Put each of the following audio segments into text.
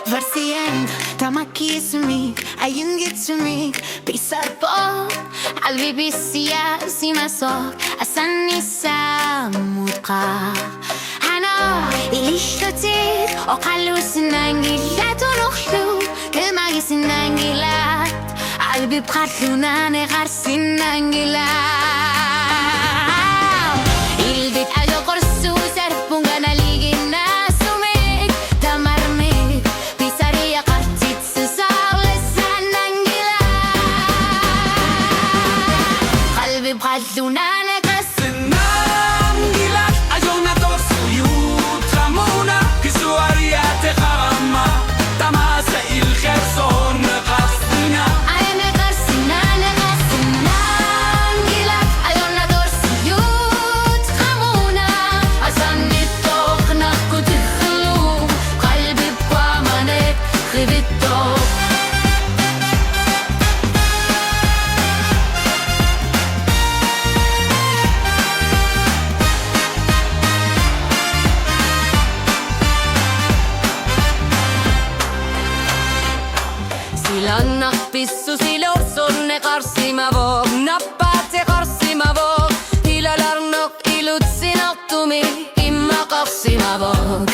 فرسيان تمكي اسميك أينجت سميك بيسربو قلبي بالسياسي مسار أسني ساموقا أنا اللي اشتتيت أقلو سنانجيلات ونخلو كما يسنانجيلات قلبي بقتلونا نغار سنانجيلات البيت أجو قرصو سربون غانا ليجي الناس وميك تمرميك بيساريا قرتيت سساو لسنانجيلات قلبي بقتلونا نغار سنانجيلات أجونا توسيوت خمونا كسواريات غرامة تماسا الخرصون نقصنا Silannak pissu silorsunne karsima vog Nappaatse karsima vog Hilalarnok ilutsinartumi Imma karsima vog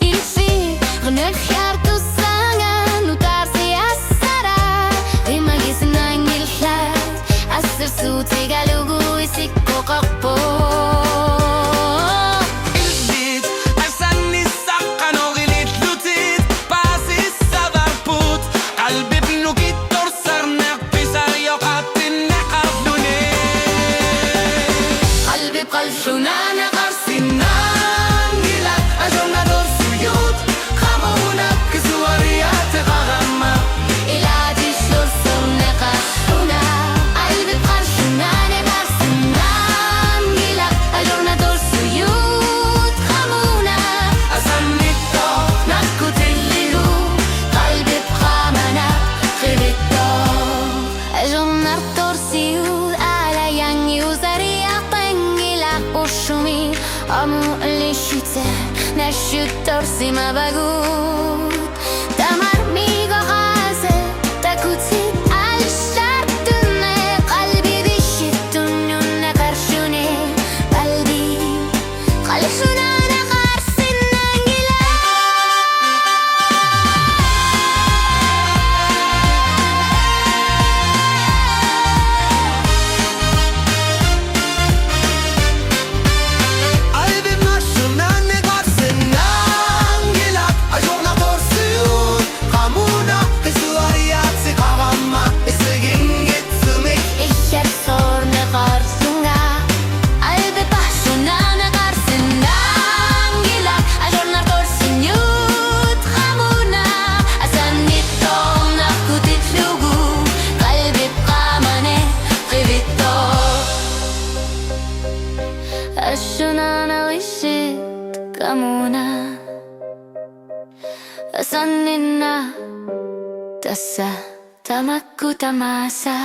Ilsi rnök jartu sangan Utarsi assara Rima gisnang ilhat Assir suuti galugu isikko qarpo قلبنا نغار سنانجيلات أجونا دور سيوت خمونا كسواريات غرامة إلادي شلور سرنا قرشونا قلبي بقرشونا نغار سنانجيلات أجونا دور سيوت خمونا أسمي الطوق نكوت الليلو قلبي بقامنا خير الطوق أجونا دور سيوت على يانجي وزريا Ushumi amu lishite nashutor sima bagut tamar migo ghaze takutit al shartune qalbi dishitun nakarshune qalbi khalshuna nakhar sinangila أشنانا وشيت كمونا أصننا تسا تمكو تماسا